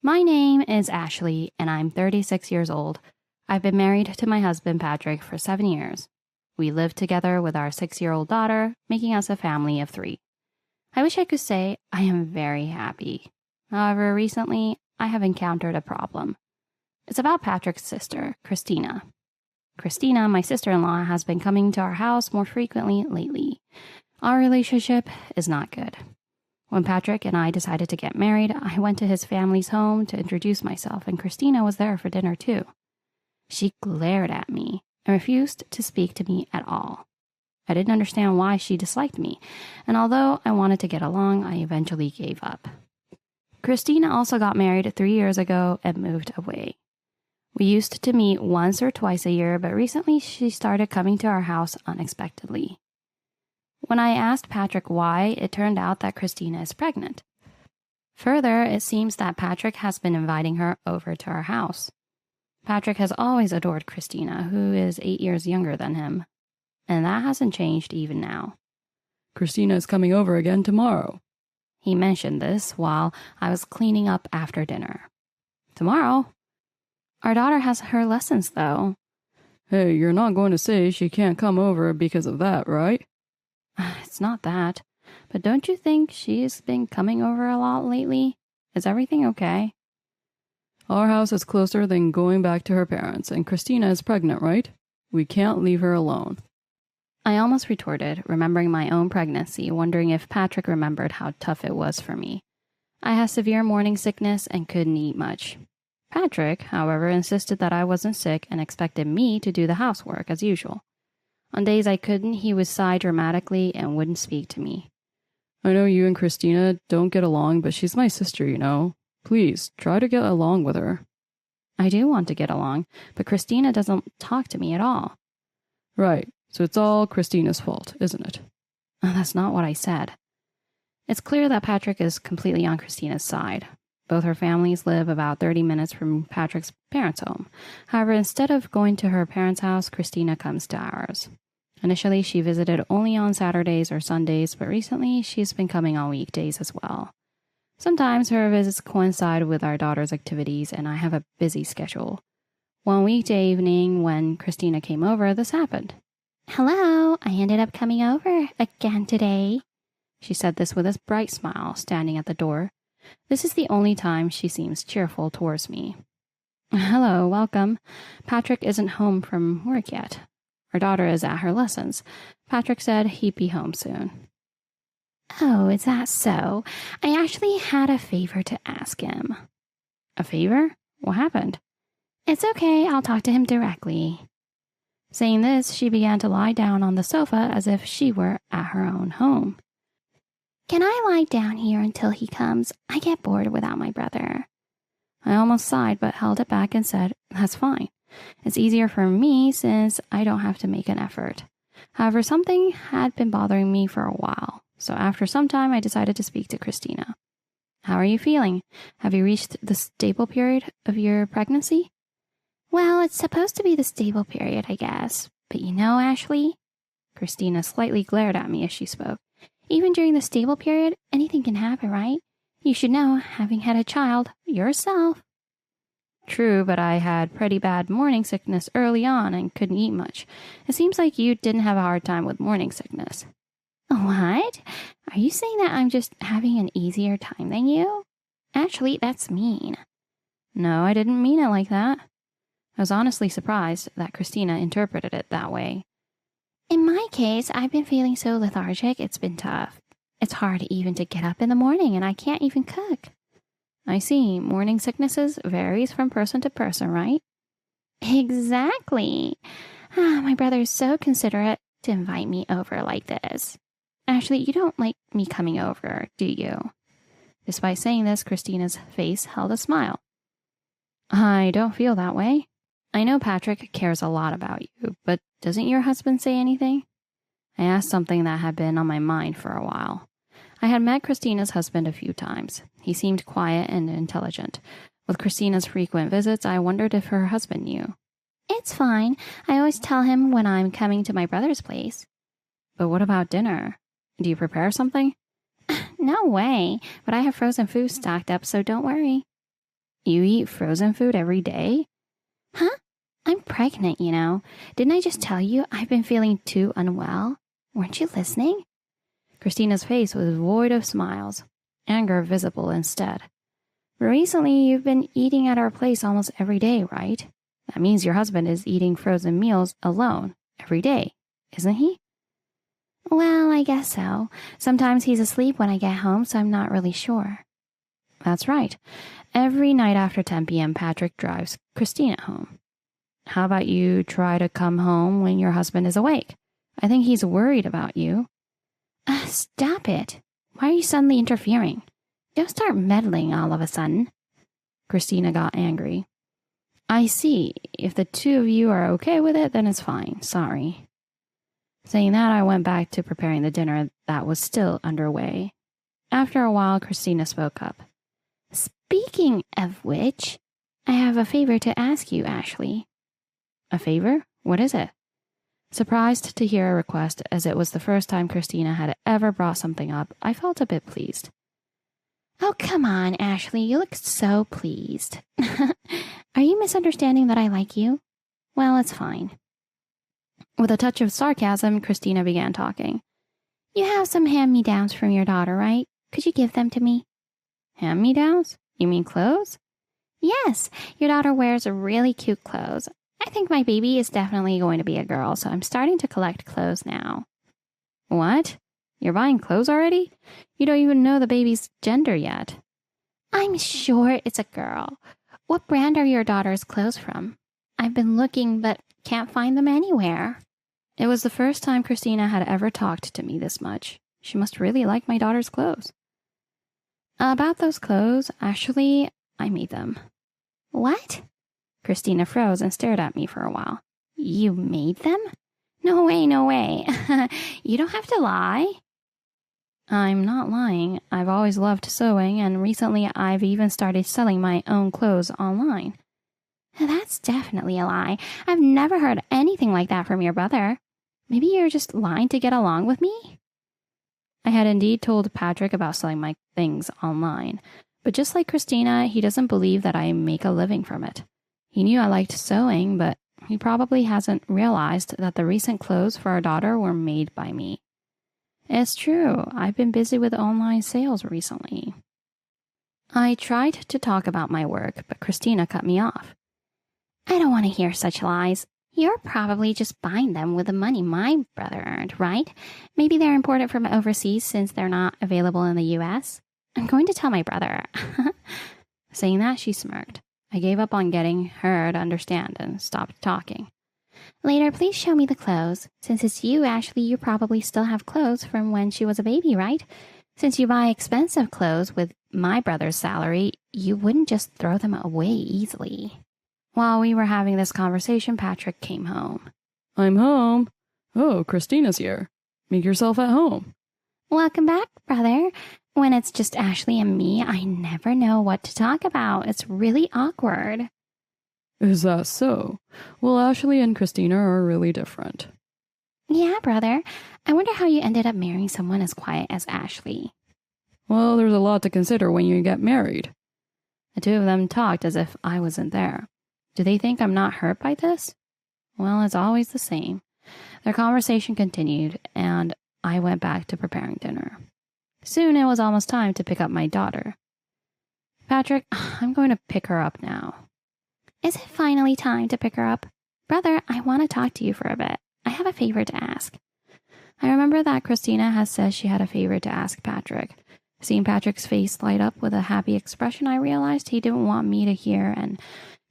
My name is Ashley, and I'm 36 years old. I've been married to my husband, Patrick, for 7 years. We live together with our 6-year-old daughter, making us a family of 3. I wish I could say I am very happy. However, recently, I have encountered a problem. It's about Patrick's sister, Christina. Christina, my sister-in-law, has been coming to our house more frequently lately. Our relationship is not good. When Patrick and I decided to get married, I went to his family's home to introduce myself, and Christina was there for dinner too. She glared at me and refused to speak to me at all. I didn't understand why she disliked me, and although I wanted to get along, I eventually gave up. Christina also got married 3 years ago and moved away. We used to meet once or twice a year, but recently she started coming to our house unexpectedly. When I asked Patrick why, it turned out that Christina is pregnant. Further, it seems that Patrick has been inviting her over to our house. Patrick has always adored Christina, who is 8 years younger than him, and that hasn't changed even now. Christina is coming over again tomorrow. He mentioned this while I was cleaning up after dinner. Tomorrow? Our daughter has her lessons, though. Hey, you're not going to say she can't come over because of that, right? It's not that, but don't you think she's been coming over a lot lately? Is everything okay? Our house is closer than going back to her parents, and Christina is pregnant, right? We can't leave her alone. I almost retorted, remembering my own pregnancy, wondering if Patrick remembered how tough it was for me. I had severe morning sickness and couldn't eat much. Patrick, however, insisted that I wasn't sick and expected me to do the housework as usual. On days I couldn't, he would sigh dramatically and wouldn't speak to me. I know you and Christina don't get along, but she's my sister, you know. Please, try to get along with her. I do want to get along, but Christina doesn't talk to me at all. Right, so it's all Christina's fault, isn't it? That's not what I said. It's clear that Patrick is completely on Christina's side. Both her families live about 30 minutes from Patrick's parents' home. However, instead of going to her parents' house, Christina comes to ours. Initially, she visited only on Saturdays or Sundays, but recently she's been coming on weekdays as well. Sometimes her visits coincide with our daughter's activities, and I have a busy schedule. One weekday evening, when Christina came over, this happened. "Hello, I ended up coming over again today." She said this with a bright smile, standing at the door. This is the only time she seems cheerful towards me. "Hello, welcome. Patrick isn't home from work yet. Our daughter is at her lessons. Patrick said he'd be home soon." "Oh, is that so? I actually had a favor to ask him." "A favor? What happened?" "It's okay, I'll talk to him directly." Saying this, she began to lie down on the sofa as if she were at her own home. "Can I lie down here until he comes? I get bored without my brother." I almost sighed but held it back and said, "That's fine. It's easier for me since I don't have to make an effort." However, something had been bothering me for a while, so after some time I decided to speak to Christina. "How are you feeling? Have you reached the stable period of your pregnancy?" "Well, it's supposed to be the stable period, I guess. But you know, Ashley?" Christina slightly glared at me as she spoke. "Even during the stable period, anything can happen, right? You should know, having had a child yourself." "True, but I had pretty bad morning sickness early on and couldn't eat much. It seems like you didn't have a hard time with morning sickness." "What? Are you saying that I'm just having an easier time than you? Actually, that's mean." "No, I didn't mean it like that." I was honestly surprised that Christina interpreted it that way. "In my case, I've been feeling so lethargic, it's been tough. It's hard even to get up in the morning, and I can't even cook." "I see. Morning sicknesses varies from person to person, right?" "Exactly. My brother is so considerate to invite me over like this." "Ashley, you don't like me coming over, do you?" Despite saying this, Christina's face held a smile. "I don't feel that way. I know Patrick cares a lot about you, but doesn't your husband say anything?" I asked something that had been on my mind for a while. I had met Christina's husband a few times. He seemed quiet and intelligent. With Christina's frequent visits, I wondered if her husband knew. "It's fine. I always tell him when I'm coming to my brother's place." "But what about dinner? Do you prepare something?" "No way, but I have frozen food stocked up, so don't worry." You eat frozen food every day? Huh? I'm pregnant, you know. Didn't I just tell you I've been feeling too unwell? Weren't you listening? Christina's face was void of smiles, anger visible instead. But recently, you've been eating at our place almost every day, right? That means your husband is eating frozen meals alone every day, isn't he? Well, I guess so. Sometimes he's asleep when I get home, so I'm not really sure. That's right. Every night after 10 p.m., Patrick drives Christina home. How about you try to come home when your husband is awake? I think he's worried about you. Stop it. Why are you suddenly interfering? Don't start meddling all of a sudden. Christina got angry. I see. If the two of you are okay with it, then it's fine. Sorry. Saying that, I went back to preparing the dinner that was still underway. After a while, Christina spoke up. Speaking of which, I have a favor to ask you, Ashley. A favor? What is it? Surprised to hear a request, as it was the first time Christina had ever brought something up, I felt a bit pleased. Oh, come on, Ashley. You look so pleased. Are you misunderstanding that I like you? Well, it's fine. With a touch of sarcasm, Christina began talking. You have some hand-me-downs from your daughter, right? Could you give them to me? Hand-me-downs? You mean clothes? Yes, your daughter wears really cute clothes. I think my baby is definitely going to be a girl, so I'm starting to collect clothes now. What? You're buying clothes already? You don't even know the baby's gender yet. I'm sure it's a girl. What brand are your daughter's clothes from? I've been looking, but can't find them anywhere. It was the first time Christina had ever talked to me this much. She must really like my daughter's clothes. About those clothes, actually, I made them. What? Christina froze and stared at me for a while. You made them? No way, no way. You don't have to lie. I'm not lying. I've always loved sewing, and recently I've even started selling my own clothes online. That's definitely a lie. I've never heard anything like that from your brother. Maybe you're just lying to get along with me? I had indeed told Patrick about selling my things online, but just like Christina, he doesn't believe that I make a living from it. He knew I liked sewing, but he probably hasn't realized that the recent clothes for our daughter were made by me. It's true, I've been busy with online sales recently. I tried to talk about my work, but Christina cut me off. I don't want to hear such lies. You're probably just buying them with the money my brother earned, right? Maybe they're imported from overseas since they're not available in the US. I'm going to tell my brother. Saying that, she smirked. I gave up on getting her to understand and stopped talking. Later, please show me the clothes. Since it's you, Ashley, you probably still have clothes from when she was a baby, right? Since you buy expensive clothes with my brother's salary, you wouldn't just throw them away easily. While we were having this conversation, Patrick came home. I'm home. Oh, Christina's here. Make yourself at home. Welcome back, brother. When it's just Ashley and me, I never know what to talk about. It's really awkward. Is that so? Well, Ashley and Christina are really different. Yeah, brother. I wonder how you ended up marrying someone as quiet as Ashley. Well, there's a lot to consider when you get married. The two of them talked as if I wasn't there. Do they think I'm not hurt by this? Well, it's always the same. Their conversation continued, and I went back to preparing dinner. Soon it was almost time to pick up my daughter. Patrick, I'm going to pick her up now. Is it finally time to pick her up? Brother, I want to talk to you for a bit. I have a favor to ask. I remember that Christina has said she had a favor to ask Patrick. Seeing Patrick's face light up with a happy expression, I realized he didn't want me to hear and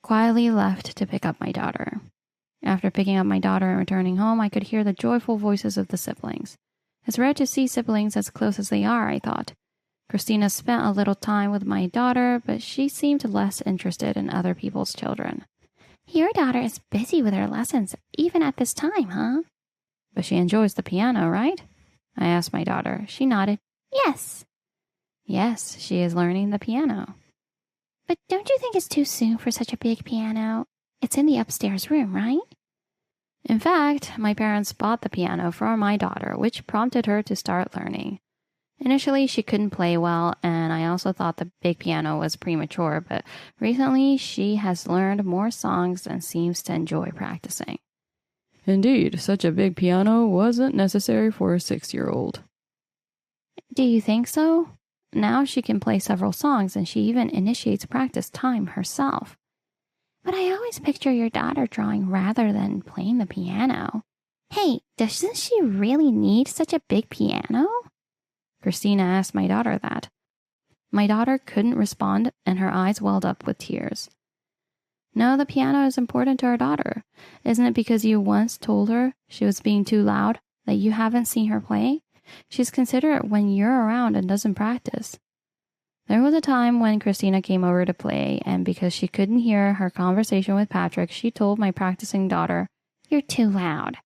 quietly left to pick up my daughter. After picking up my daughter and returning home, I could hear the joyful voices of the siblings. It's rare to see siblings as close as they are, I thought. Christina spent a little time with my daughter, but she seemed less interested in other people's children. Your daughter is busy with her lessons, even at this time, huh? But she enjoys the piano, right? I asked my daughter. She nodded. Yes. Yes, she is learning the piano. But don't you think it's too soon for such a big piano? It's in the upstairs room, right? In fact, my parents bought the piano for my daughter, which prompted her to start learning. Initially, she couldn't play well, and I also thought the big piano was premature, but recently she has learned more songs and seems to enjoy practicing. Indeed, such a big piano wasn't necessary for a 6-year-old. Do you think so? Now she can play several songs, and she even initiates practice time herself. But I always picture your daughter drawing rather than playing the piano. Hey, doesn't she really need such a big piano? Christina asked my daughter that. My daughter couldn't respond, and her eyes welled up with tears. No, the piano is important to our daughter. Isn't it because you once told her she was being too loud that you haven't seen her play? She's considerate when you're around and doesn't practice. There was a time when Christina came over to play, and because she couldn't hear her conversation with Patrick, she told my practicing daughter, "You're too loud."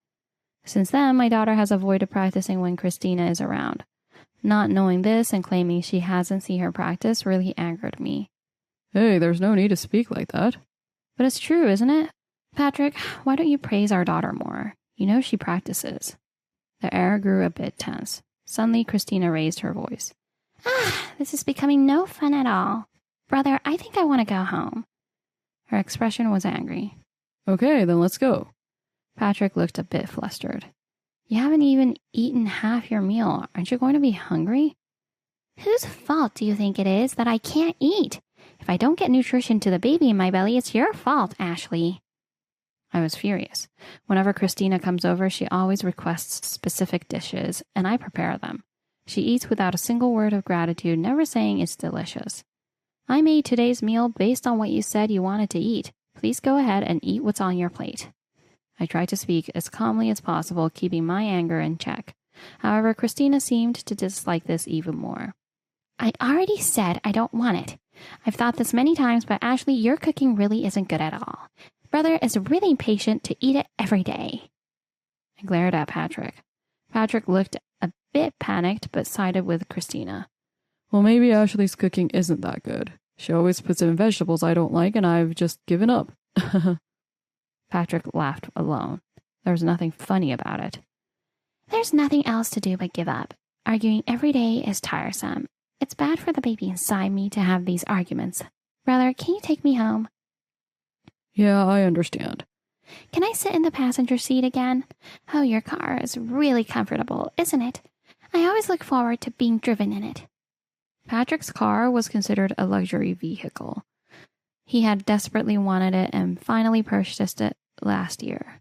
Since then, my daughter has avoided practicing when Christina is around. Not knowing this and claiming she hasn't seen her practice really angered me. Hey, there's no need to speak like that. But it's true, isn't it? Patrick, why don't you praise our daughter more? You know she practices. The air grew a bit tense. Suddenly, Christina raised her voice. This is becoming no fun at all. Brother, I think I want to go home. Her expression was angry. Okay, then let's go. Patrick looked a bit flustered. You haven't even eaten half your meal. Aren't you going to be hungry? Whose fault do you think it is that I can't eat? If I don't get nutrition to the baby in my belly, it's your fault, Ashley. I was furious. Whenever Christina comes over, she always requests specific dishes, and I prepare them. She eats without a single word of gratitude, never saying it's delicious. I made today's meal based on what you said you wanted to eat. Please go ahead and eat what's on your plate. I tried to speak as calmly as possible, keeping my anger in check. However, Christina seemed to dislike this even more. I already said I don't want it. I've thought this many times, but Ashley, your cooking really isn't good at all. Brother is really impatient to eat it every day. I glared at Patrick. Patrick looked a bit panicked, but sided with Christina. Well, maybe Ashley's cooking isn't that good. She always puts in vegetables I don't like, and I've just given up. Patrick laughed alone. There was nothing funny about it. There's nothing else to do but give up. Arguing every day is tiresome. It's bad for the baby inside me to have these arguments. Brother, can you take me home? Yeah, I understand. Can I sit in the passenger seat again? Oh, your car is really comfortable, isn't it? I always look forward to being driven in it. Patrick's car was considered a luxury vehicle. He had desperately wanted it and finally purchased it last year.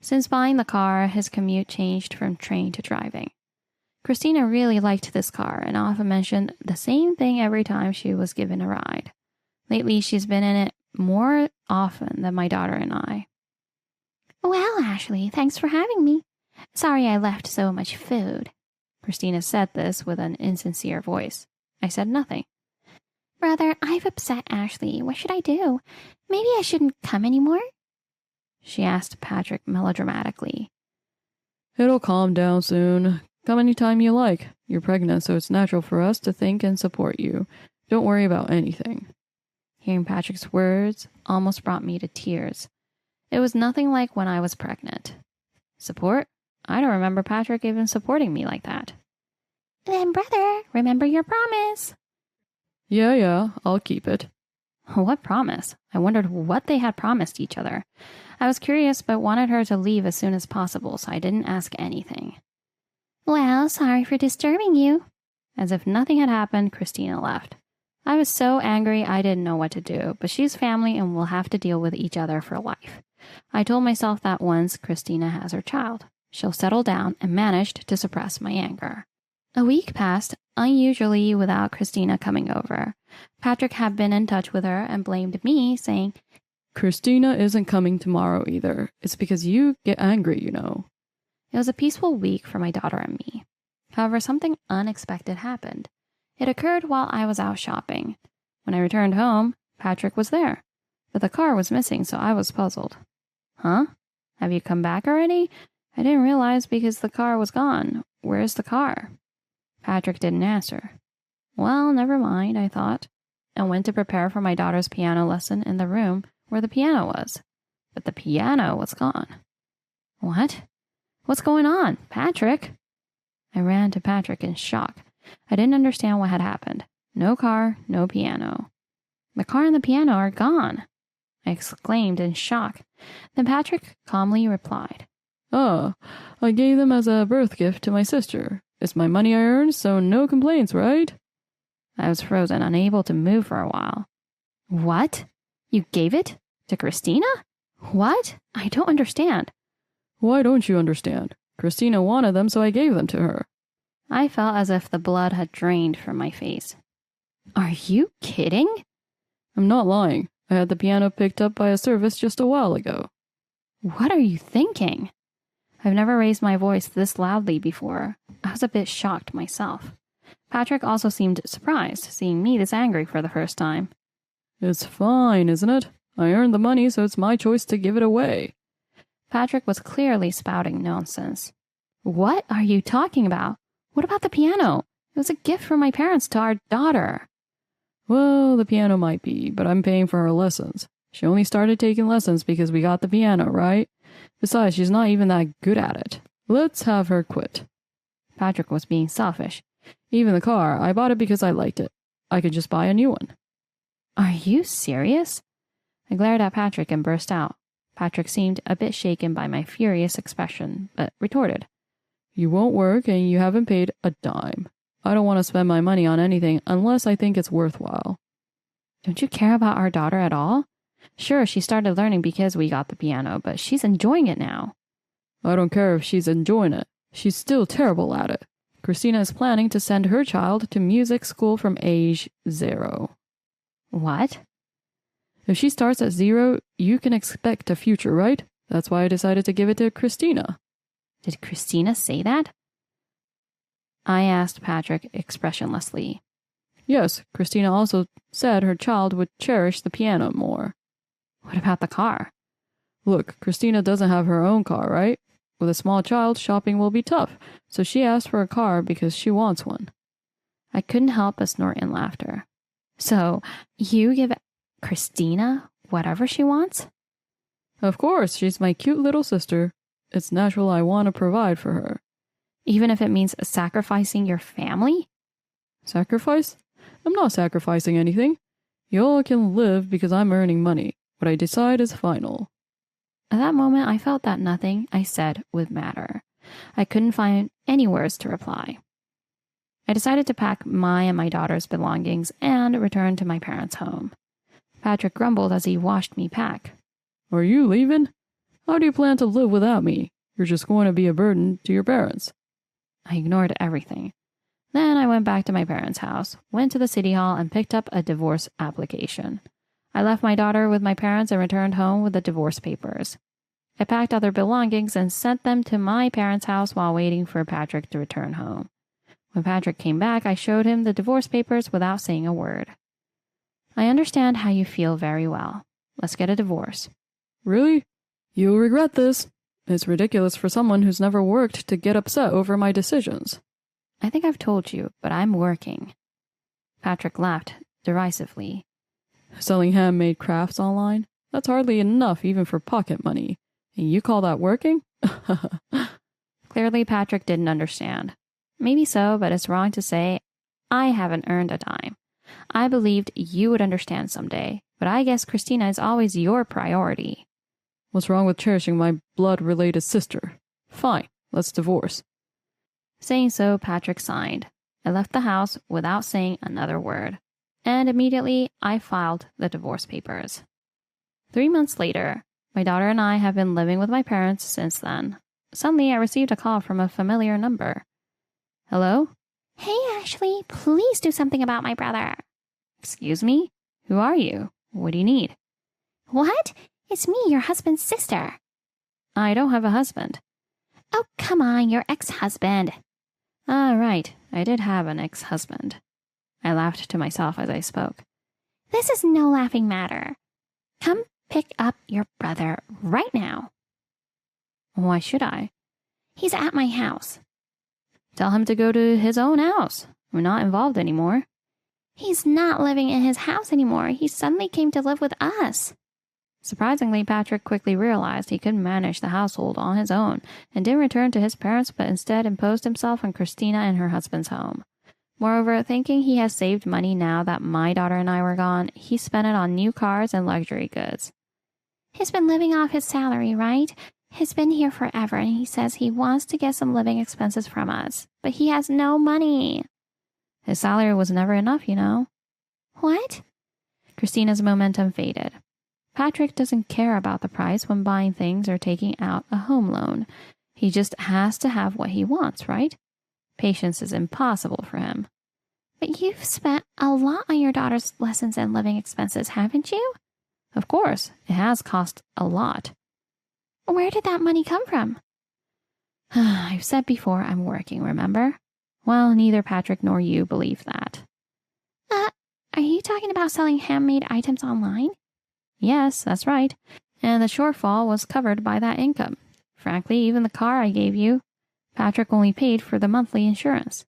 Since buying the car, his commute changed from train to driving. Christina really liked this car and often mentioned the same thing every time she was given a ride. Lately, she's been in it more often than my daughter and I. Well, Ashley, thanks for having me. Sorry I left so much food. Christina said this with an insincere voice. I said nothing. Brother, I've upset Ashley. What should I do? Maybe I shouldn't come anymore? She asked Patrick melodramatically. It'll calm down soon. Come anytime you like. You're pregnant, so it's natural for us to think and support you. Don't worry about anything. Hearing Patrick's words almost brought me to tears. It was nothing like when I was pregnant. Support? I don't remember Patrick even supporting me like that. Then, brother, remember your promise. Yeah, I'll keep it. What promise? I wondered what they had promised each other. I was curious, but wanted her to leave as soon as possible, so I didn't ask anything. Well, sorry for disturbing you. As if nothing had happened, Christina left. I was so angry I didn't know what to do, but she's family and we'll have to deal with each other for life. I told myself that once Christina has her child, she'll settle down, and managed to suppress my anger. A week passed, unusually without Christina coming over. Patrick had been in touch with her and blamed me, saying, Christina isn't coming tomorrow either. It's because you get angry, you know. It was a peaceful week for my daughter and me. However, something unexpected happened. It occurred while I was out shopping. When I returned home, Patrick was there, but the car was missing, so I was puzzled. Huh? Have you come back already? I didn't realize because the car was gone. Where's the car? Patrick didn't answer. Well, never mind, I thought, and went to prepare for my daughter's piano lesson in the room where the piano was. But the piano was gone. What? What's going on, Patrick? I ran to Patrick in shock. I didn't understand what had happened. No car, no piano. The car and the piano are gone, I exclaimed in shock. Then Patrick calmly replied, "Ah, I gave them as a birth gift to my sister. It's my money I earned, so no complaints, right?" I was frozen, unable to move for a while. What? You gave it? To Christina? What? I don't understand. Why don't you understand? Christina wanted them, so I gave them to her. I felt as if the blood had drained from my face. Are you kidding? I'm not lying. I had the piano picked up by a service just a while ago. What are you thinking? I've never raised my voice this loudly before. I was a bit shocked myself. Patrick also seemed surprised, seeing me this angry for the first time. It's fine, isn't it? I earned the money, so it's my choice to give it away. Patrick was clearly spouting nonsense. What are you talking about? What about the piano? It was a gift from my parents to our daughter. Well, the piano might be, but I'm paying for her lessons. She only started taking lessons because we got the piano, right? Besides, she's not even that good at it. Let's have her quit. Patrick was being selfish. Even the car, I bought it because I liked it. I could just buy a new one. Are you serious? I glared at Patrick and burst out. Patrick seemed a bit shaken by my furious expression, but retorted. You won't work and you haven't paid a dime. I don't want to spend my money on anything unless I think it's worthwhile. Don't you care about our daughter at all? Sure, she started learning because we got the piano, but she's enjoying it now. I don't care if she's enjoying it. She's still terrible at it. Christina is planning to send her child to music school from age 0. What? If she starts at 0, you can expect a future, right? That's why I decided to give it to Christina. Did Christina say that? I asked Patrick expressionlessly. Yes, Christina also said her child would cherish the piano more. What about the car? Look, Christina doesn't have her own car, right? With a small child, shopping will be tough, so she asked for a car because she wants one. I couldn't help but snort in laughter. So, you give Christina whatever she wants? Of course, she's my cute little sister. It's natural I want to provide for her. Even if it means sacrificing your family? Sacrifice? I'm not sacrificing anything. You all can live because I'm earning money. What I decide is final. At that moment, I felt that nothing I said would matter. I couldn't find any words to reply. I decided to pack my and my daughter's belongings and return to my parents' home. Patrick grumbled as he watched me pack. Are you leaving? How do you plan to live without me? You're just going to be a burden to your parents. I ignored everything. Then I went back to my parents' house, went to the city hall, and picked up a divorce application. I left my daughter with my parents and returned home with the divorce papers. I packed other belongings and sent them to my parents' house while waiting for Patrick to return home. When Patrick came back, I showed him the divorce papers without saying a word. I understand how you feel very well. Let's get a divorce. Really? You'll regret this. It's ridiculous for someone who's never worked to get upset over my decisions. I think I've told you, but I'm working. Patrick laughed derisively. Selling handmade crafts online? That's hardly enough even for pocket money. And you call that working? Clearly, Patrick didn't understand. Maybe so, but it's wrong to say I haven't earned a dime. I believed you would understand someday, but I guess Christina is always your priority. What's wrong with cherishing my blood-related sister? Fine, let's divorce. Saying so, Patrick signed. I left the house without saying another word, and immediately I filed the divorce papers. 3 months later, my daughter and I have been living with my parents since then. Suddenly, I received a call from a familiar number. Hello? Hey, Ashley, please do something about my brother. Excuse me? Who are you? What do you need? What? It's me, your husband's sister. I don't have a husband. Oh, come on, your ex-husband. Ah, right. I did have an ex-husband. I laughed to myself as I spoke. This is no laughing matter. Come pick up your brother right now. Why should I? He's at my house. Tell him to go to his own house. We're not involved anymore. He's not living in his house anymore. He suddenly came to live with us. Surprisingly, Patrick quickly realized he couldn't manage the household on his own and didn't return to his parents, but instead imposed himself on Christina and her husband's home. Moreover, thinking he has saved money now that my daughter and I were gone, he spent it on new cars and luxury goods. He's been living off his salary, right? He's been here forever, and he says he wants to get some living expenses from us, but he has no money. His salary was never enough, you know. What? Christina's momentum faded. Patrick doesn't care about the price when buying things or taking out a home loan. He just has to have what he wants, right? Patience is impossible for him. But you've spent a lot on your daughter's lessons and living expenses, haven't you? Of course, it has cost a lot. Where did that money come from? I've said before I'm working, remember? Well, neither Patrick nor you believe that. Are you talking about selling handmade items online? Yes, that's right. And the shortfall was covered by that income. Frankly, even the car I gave you, Patrick only paid for the monthly insurance.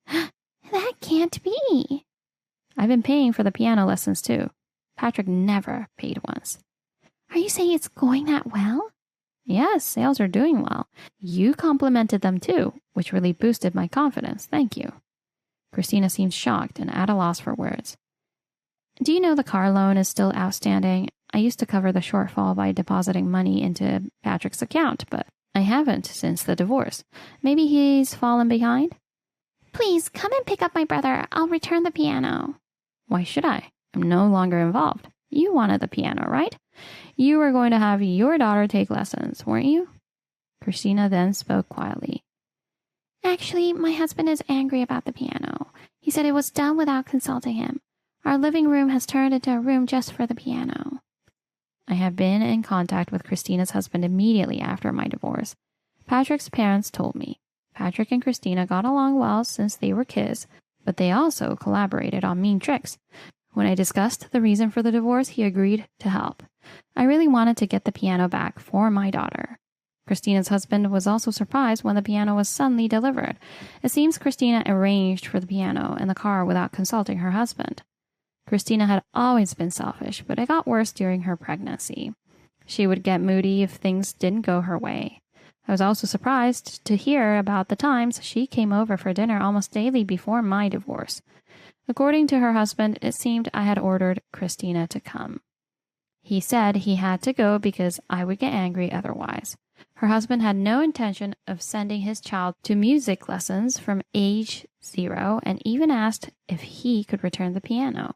That can't be. I've been paying for the piano lessons too. Patrick never paid once. Are you saying it's going that well? Yes, sales are doing well. You complimented them too, which really boosted my confidence. Thank you. Christina seemed shocked and at a loss for words. Do you know the car loan is still outstanding? I used to cover the shortfall by depositing money into Patrick's account, but I haven't since the divorce. Maybe he's fallen behind? Please, come and pick up my brother. I'll return the piano. Why should I? I'm no longer involved. You wanted the piano, right? You were going to have your daughter take lessons, weren't you? Christina then spoke quietly. Actually, my husband is angry about the piano. He said it was done without consulting him. Our living room has turned into a room just for the piano. I have been in contact with Christina's husband immediately after my divorce. Patrick's parents told me. Patrick and Christina got along well since they were kids, but they also collaborated on mean tricks. When I discussed the reason for the divorce, he agreed to help. I really wanted to get the piano back for my daughter. Christina's husband was also surprised when the piano was suddenly delivered. It seems Christina arranged for the piano and the car without consulting her husband. Christina had always been selfish, but it got worse during her pregnancy. She would get moody if things didn't go her way. I was also surprised to hear about the times she came over for dinner almost daily before my divorce. According to her husband, it seemed I had ordered Christina to come. He said he had to go because I would get angry otherwise. Her husband had no intention of sending his child to music lessons from age 0 and even asked if he could return the piano.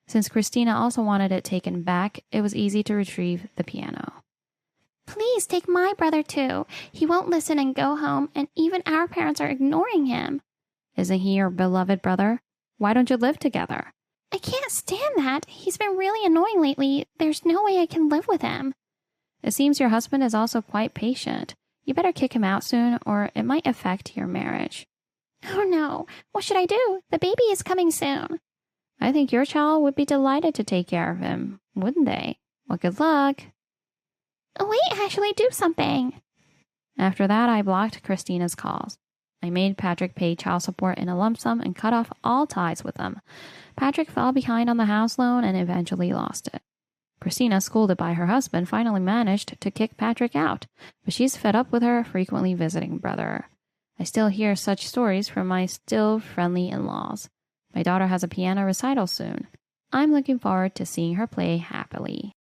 Since Christina also wanted it taken back, it was easy to retrieve the piano. Please take my brother too. He won't listen and go home, and even our parents are ignoring him. Isn't he your beloved brother? Why don't you live together? I can't stand that. He's been really annoying lately. There's no way I can live with him. It seems your husband is also quite patient. You better kick him out soon, or it might affect your marriage. Oh no, what should I do? The baby is coming soon. I think your child would be delighted to take care of him, wouldn't they? Well, good luck. Wait, Ashley, do something. After that, I blocked Christina's calls. I made Patrick pay child support in a lump sum and cut off all ties with them. Patrick fell behind on the house loan and eventually lost it. Christina, scolded by her husband, finally managed to kick Patrick out, but she's fed up with her frequently visiting brother. I still hear such stories from my still friendly in-laws. My daughter has a piano recital soon. I'm looking forward to seeing her play happily.